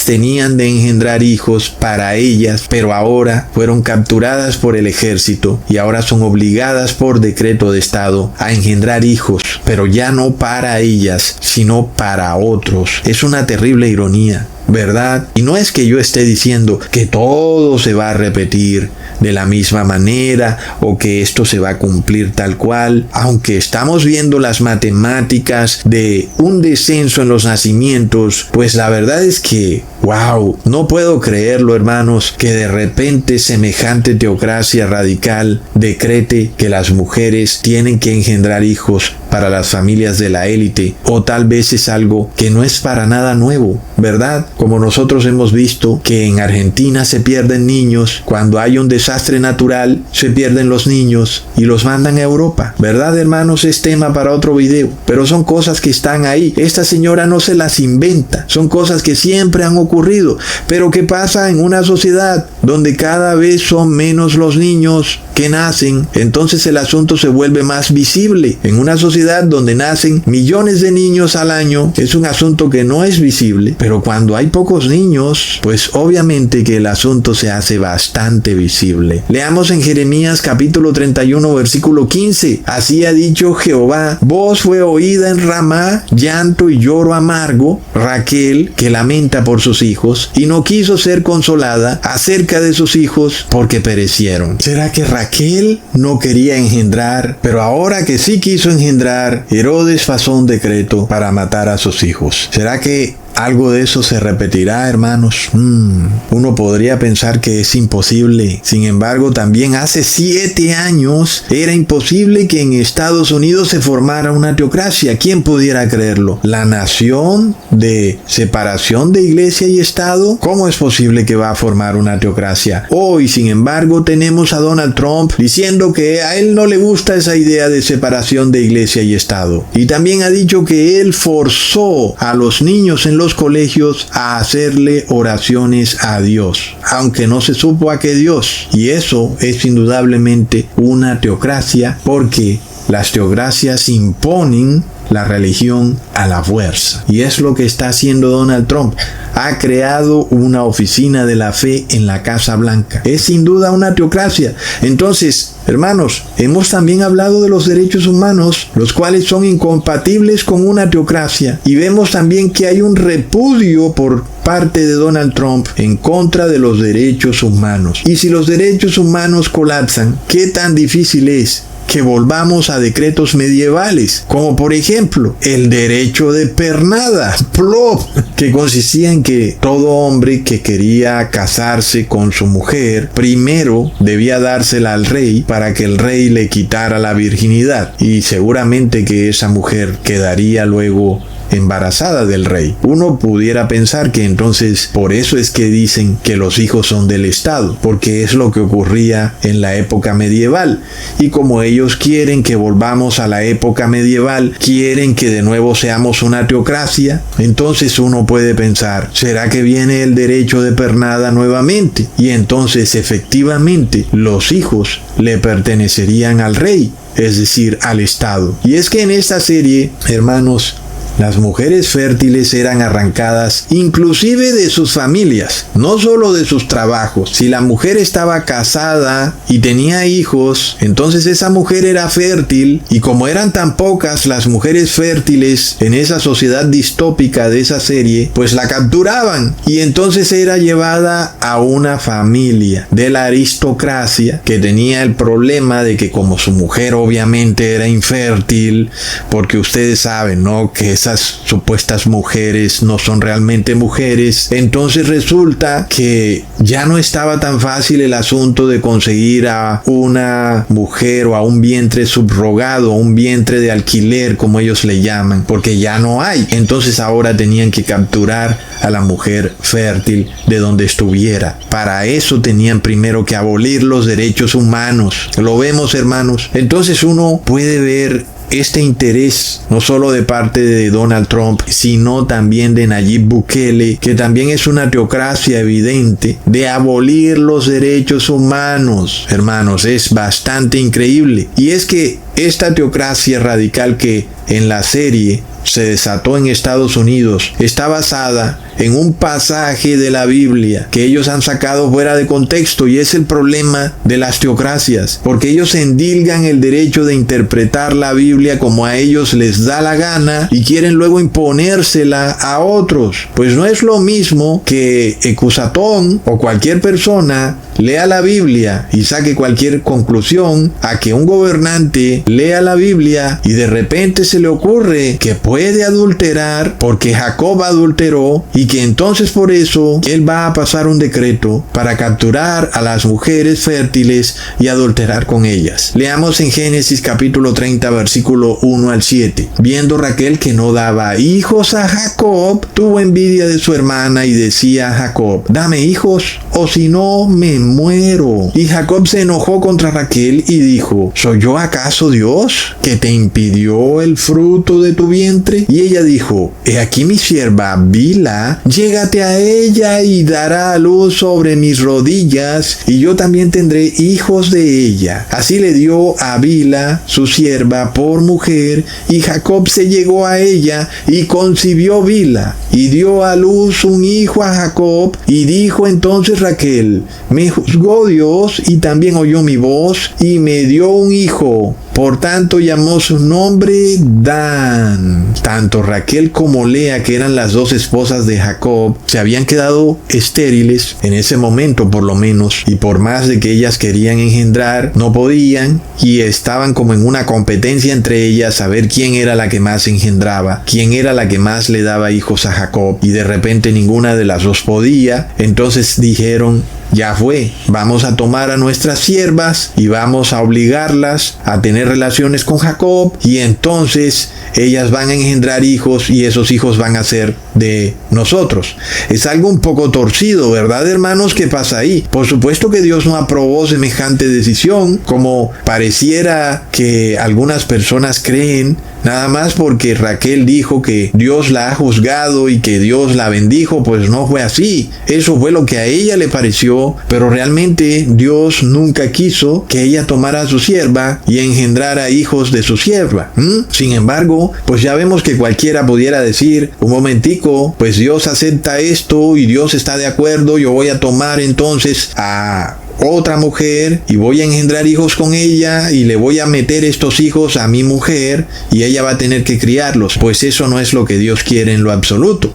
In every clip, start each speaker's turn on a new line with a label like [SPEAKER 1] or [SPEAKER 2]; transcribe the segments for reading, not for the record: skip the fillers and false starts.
[SPEAKER 1] abstenían de engendrar hijos para ellas, pero ahora fueron capturadas por el ejército y ahora son obligadas por decreto de Estado a engendrar hijos, pero ya no para ellas, sino para otros. Es una terrible ironía, ¿verdad? Y no es que yo esté diciendo que todo se va a repetir de la misma manera o que esto se va a cumplir tal cual, aunque estamos viendo las matemáticas de un descenso en los nacimientos, pues la verdad es que wow, no puedo creerlo, hermanos, que de repente semejante teocracia radical decrete que las mujeres tienen que engendrar hijos para las familias de la élite, o tal vez es algo que no es para nada nuevo, ¿verdad? Como nosotros hemos visto que en Argentina se pierden niños, cuando hay un desastre natural se pierden los niños y los mandan a Europa, ¿verdad, hermanos? Es tema para otro video, pero son cosas que están ahí. Esta señora no se las inventa, son cosas que siempre han ocurrido. Pero ¿qué pasa en una sociedad donde cada vez son menos los niños que nacen? Entonces el asunto se vuelve más visible. En una sociedad donde nacen millones de niños al año, es un asunto que no es visible, pero cuando hay pocos niños, pues obviamente que el asunto se hace bastante visible. Leamos en Jeremías capítulo 31 versículo 15. Así ha dicho Jehová: voz fue oída en Ramá, llanto y lloro amargo, Raquel que lamenta por sus hijos y no quiso ser consolada acerca de sus hijos porque perecieron. ¿Será que Raquel no quería engendrar, pero ahora que sí quiso engendrar, Herodes pasó un decreto para matar a sus hijos? ¿Será que algo de eso se repetirá, hermanos? Uno podría pensar que es imposible. Sin embargo, también hace 7 años era imposible que en Estados Unidos se formara una teocracia. ¿Quién pudiera creerlo? La nación de separación de iglesia y Estado. ¿Cómo es posible que va a formar una teocracia? Hoy, sin embargo, tenemos a Donald Trump diciendo que a él no le gusta esa idea de separación de iglesia y Estado. Y también ha dicho que él forzó a los niños en los colegios a hacerle oraciones a Dios, aunque no se supo a qué Dios. Y eso es indudablemente una teocracia, porque las teocracias imponen la religión a la fuerza. Y es lo que está haciendo Donald Trump. Ha creado una oficina de la fe en la Casa Blanca. Es sin duda una teocracia. Entonces, hermanos, hemos también hablado de los derechos humanos, los cuales son incompatibles con una teocracia. Y vemos también que hay un repudio por parte de Donald Trump en contra de los derechos humanos. Y si los derechos humanos colapsan, ¿qué tan difícil es que volvamos a decretos medievales, como por ejemplo el derecho de pernada, plop, que consistía en que todo hombre que quería casarse con su mujer primero debía dársela al rey para que el rey le quitara la virginidad, y seguramente que esa mujer quedaría luego embarazada del rey. Uno pudiera pensar que entonces por eso es que dicen que los hijos son del Estado, porque es lo que ocurría en la época medieval. Y como ellos quieren que volvamos a la época medieval, quieren que de nuevo seamos una teocracia, entonces uno puede pensar, ¿será que viene el derecho de pernada nuevamente? Y entonces efectivamente los hijos le pertenecerían al rey, es decir, al Estado. Y es que en esta serie, hermanos, las mujeres fértiles eran arrancadas inclusive de sus familias, no solo de sus trabajos. Si la mujer estaba casada y tenía hijos, entonces esa mujer era fértil, y como eran tan pocas las mujeres fértiles en esa sociedad distópica de esa serie, pues la capturaban y entonces era llevada a una familia de la aristocracia que tenía el problema de que como su mujer obviamente era infértil, porque ustedes saben, ¿no?, que esas supuestas mujeres no son realmente mujeres, entonces resulta que ya no estaba tan fácil el asunto de conseguir a una mujer o a un vientre subrogado, un vientre de alquiler como ellos le llaman, porque ya no hay. Entonces ahora tenían que capturar a la mujer fértil de donde estuviera. Para eso tenían primero que abolir los derechos humanos. Lo vemos, hermanos. Entonces uno puede ver este interés no solo de parte de Donald Trump, sino también de Nayib Bukele, que también es una teocracia evidente, de abolir los derechos humanos. Hermanos, es bastante increíble. Y es que esta teocracia radical que en la serie se desató en Estados Unidos está basada en un pasaje de la Biblia que ellos han sacado fuera de contexto, y es el problema de las teocracias, porque ellos endilgan el derecho de interpretar la Biblia como a ellos les da la gana y quieren luego imponérsela a otros. Pues no es lo mismo que Ecusatón o cualquier persona lea la Biblia y saque cualquier conclusión a que un gobernante lea la Biblia y de repente se le ocurre que puede adulterar porque Jacob adulteró, y que entonces por eso él va a pasar un decreto para capturar a las mujeres fértiles y adulterar con ellas. Leamos en Génesis capítulo 30 versículo 1 al 7. Viendo Raquel que no daba hijos a Jacob, tuvo envidia de su hermana y decía a Jacob: dame hijos, o si no me muero. Y Jacob se enojó contra Raquel y dijo: ¿soy yo acaso Dios que te impidió el fruto de tu vientre? Y ella dijo: he aquí mi sierva Bilha, llégate a ella y dará a luz sobre mis rodillas, y yo también tendré hijos de ella. Así le dio a Bilha, su sierva, por mujer, y Jacob se llegó a ella y concibió Bilha, y dio a luz un hijo a Jacob. Y dijo entonces Raquel: me juzgó Dios y también oyó mi voz y me dio un hijo. Por tanto llamó su nombre Dan. Tanto Raquel como Lea, que eran las dos esposas de Jacob, se habían quedado estériles en ese momento por lo menos, y por más de que ellas querían engendrar, no podían, y estaban como en una competencia entre ellas a ver quién era la que más engendraba, quién era la que más le daba hijos a Jacob, y de repente ninguna de las dos podía. Entonces dijeron: ya fue, vamos a tomar a nuestras siervas y vamos a obligarlas a tener relaciones con Jacob, y entonces ellas van a engendrar hijos y esos hijos van a ser de nosotros. Es algo un poco torcido, ¿verdad, hermanos? ¿Qué pasa ahí? Por supuesto que Dios no aprobó semejante decisión, como pareciera que algunas personas creen, nada más porque Raquel dijo que Dios la ha juzgado y que Dios la bendijo. Pues no fue así. Eso fue lo que a ella le pareció, pero realmente Dios nunca quiso que ella tomara a su sierva y engendrara hijos de su sierva. Sin embargo, pues ya vemos que cualquiera pudiera decir: un momentico, pues Dios acepta esto y Dios está de acuerdo, yo voy a tomar entonces a otra mujer y voy a engendrar hijos con ella y le voy a meter estos hijos a mi mujer y ella va a tener que criarlos. Pues eso no es lo que Dios quiere en lo absoluto.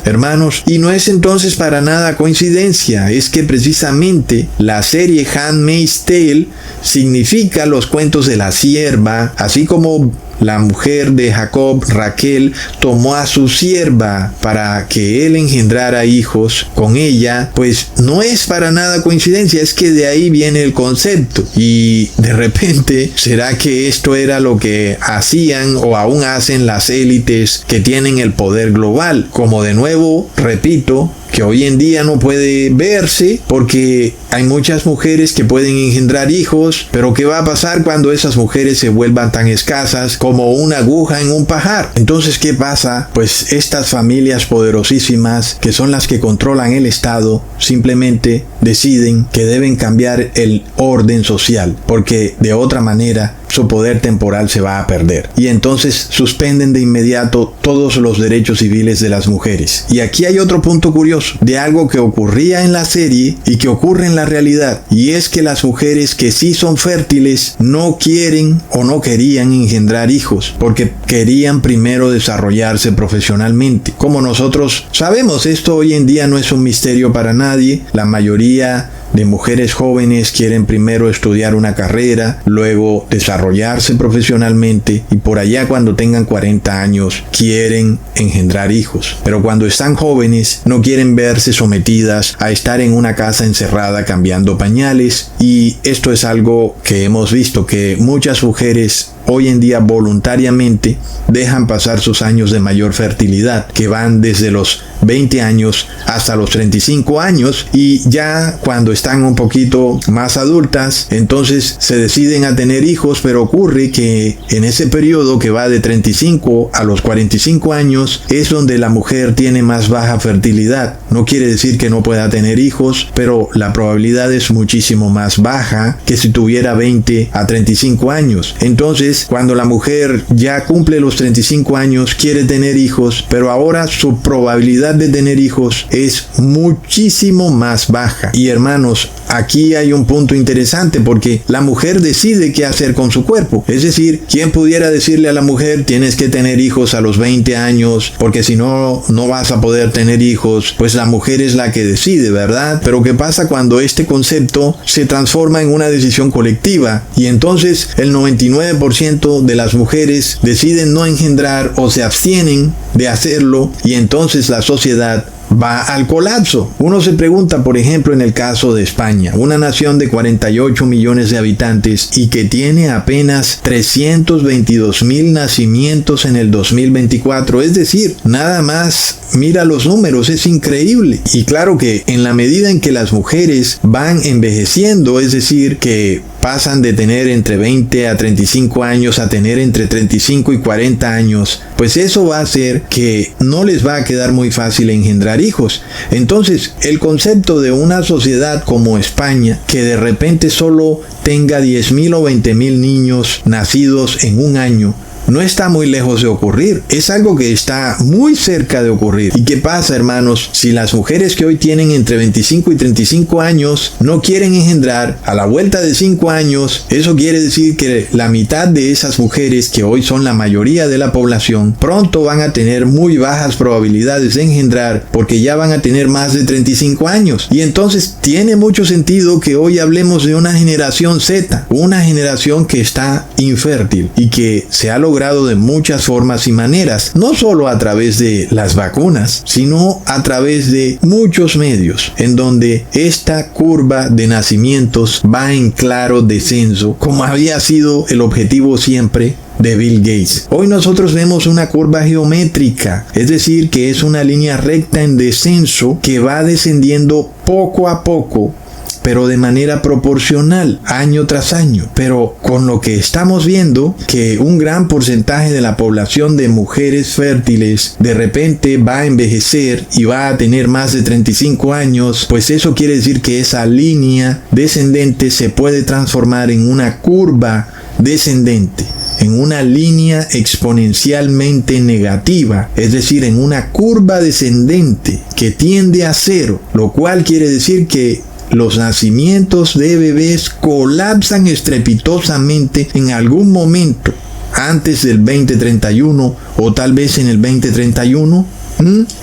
[SPEAKER 1] Hermanos, y no es entonces para nada coincidencia, es que precisamente la serie Handmaid's Tale significa los cuentos de la sierva, así como la mujer de Jacob, Raquel, tomó a su sierva para que él engendrara hijos con ella. Pues no es para nada coincidencia, es que de ahí viene el concepto. Y de repente, ¿será que esto era lo que hacían o aún hacen las élites que tienen el poder global? Como de nuevo, repito, que hoy en día no puede verse porque hay muchas mujeres que pueden engendrar hijos, pero ¿qué va a pasar cuando esas mujeres se vuelvan tan escasas como una aguja en un pajar? Entonces, ¿qué pasa? Pues estas familias poderosísimas, que son las que controlan el Estado, simplemente deciden que deben cambiar el orden social, porque de otra manera su poder temporal se va a perder. Y entonces suspenden de inmediato todos los derechos civiles de las mujeres. Y aquí hay otro punto curioso de algo que ocurría en la serie y que ocurre en la realidad, y es que las mujeres que sí son fértiles no quieren o no querían engendrar hijos porque querían primero desarrollarse profesionalmente. Como nosotros sabemos, esto hoy en día no es un misterio para nadie. La mayoría de mujeres jóvenes quieren primero estudiar una carrera, luego desarrollarse profesionalmente, y por allá cuando tengan 40 años quieren engendrar hijos. Pero cuando están jóvenes no quieren verse sometidas a estar en una casa encerrada cambiando pañales, y esto es algo que hemos visto, que muchas mujeres hoy en día voluntariamente dejan pasar sus años de mayor fertilidad, que van desde los 20 años hasta los 35 años, y ya cuando están un poquito más adultas, entonces se deciden a tener hijos. Pero ocurre que en ese periodo que va de 35 a los 45 años es donde la mujer tiene más baja fertilidad. No quiere decir que no pueda tener hijos, pero la probabilidad es muchísimo más baja que si tuviera 20 a 35 años. Entonces Entonces, cuando la mujer ya cumple los 35 años, quiere tener hijos, pero ahora su probabilidad de tener hijos es muchísimo más baja. Y hermanos, aquí hay un punto interesante porque la mujer decide qué hacer con su cuerpo. Es decir, ¿quién pudiera decirle a la mujer tienes que tener hijos a los 20 años porque si no, no vas a poder tener hijos? Pues la mujer es la que decide, ¿verdad? Pero ¿qué pasa cuando este concepto se transforma en una decisión colectiva? Y entonces el 99% de las mujeres deciden no engendrar o se abstienen de hacerlo y entonces la sociedad va al colapso. Uno se pregunta, por ejemplo, en el caso de España, una nación de 48 millones de habitantes y que tiene apenas 322,000 nacimientos en el 2024. Es decir, nada más mira los números, es increíble. Y claro que en la medida en que las mujeres van envejeciendo, es decir, que pasan de tener entre 20 a 35 años a tener entre 35 y 40 años, pues eso va a hacer que no les va a quedar muy fácil engendrar hijos. Entonces, el concepto de una sociedad como España, que de repente solo tenga 10,000 o 20,000 niños nacidos en un año, no está muy lejos de ocurrir. Es algo que está muy cerca de ocurrir. ¿Y qué pasa, hermanos? Si las mujeres que hoy tienen entre 25 y 35 años no quieren engendrar, a la vuelta de 5 años, eso quiere decir que la mitad de esas mujeres, que hoy son la mayoría de la población, pronto van a tener muy bajas probabilidades de engendrar porque ya van a tener más de 35 años. Y entonces tiene mucho sentido que hoy hablemos de una generación Z, una generación que está infértil y que se ha logrado de muchas formas y maneras, no solo a través de las vacunas, sino a través de muchos medios, en donde esta curva de nacimientos va en claro descenso, como había sido el objetivo siempre de Bill Gates. Hoy nosotros vemos una curva geométrica, es decir, que es una línea recta en descenso que va descendiendo poco a poco, pero de manera proporcional, año tras año. Pero con lo que estamos viendo, que un gran porcentaje de la población de mujeres fértiles de repente va a envejecer y va a tener más de 35 años, pues eso quiere decir que esa línea descendente se puede transformar en una curva descendente, en una línea exponencialmente negativa, es decir, en una curva descendente que tiende a cero, lo cual quiere decir que los nacimientos de bebés colapsan estrepitosamente en algún momento antes del 2031 o tal vez en el 2031.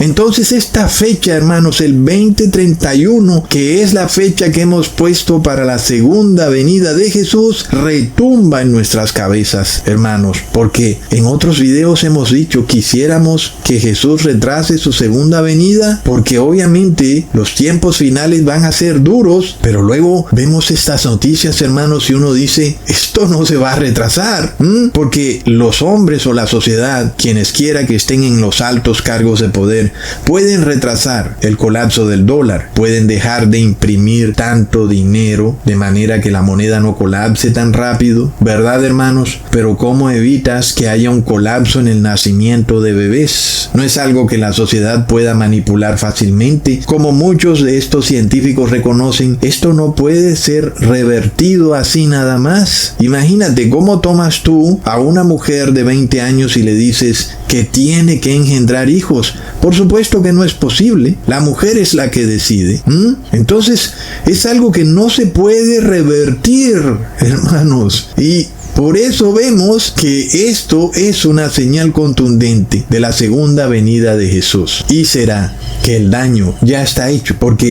[SPEAKER 1] Entonces esta fecha, hermanos, el 2031, que es la fecha que hemos puesto para la segunda venida de Jesús, retumba en nuestras cabezas, hermanos, porque en otros videos hemos dicho, quisiéramos que Jesús retrase su segunda venida, porque obviamente los tiempos finales van a ser duros, pero luego vemos estas noticias, hermanos, y uno dice, esto no se va a retrasar, porque los hombres o la sociedad, quienes quiera que estén en los altos cargos de poder, pueden retrasar el colapso del dólar, pueden dejar de imprimir tanto dinero de manera que la moneda no colapse tan rápido, ¿verdad, hermanos? Pero ¿cómo evitas que haya un colapso en el nacimiento de bebés? No es algo que la sociedad pueda manipular fácilmente. Como muchos de estos científicos reconocen, esto no puede ser revertido así nada más. Imagínate cómo tomas tú a una mujer de 20 años y le dices que tiene que engendrar hijos. Por supuesto que no es posible. La mujer es la que decide. Entonces es algo que no se puede revertir, hermanos. Y por eso vemos que esto es una señal contundente de la segunda venida de Jesús. Y será que el daño ya está hecho, porque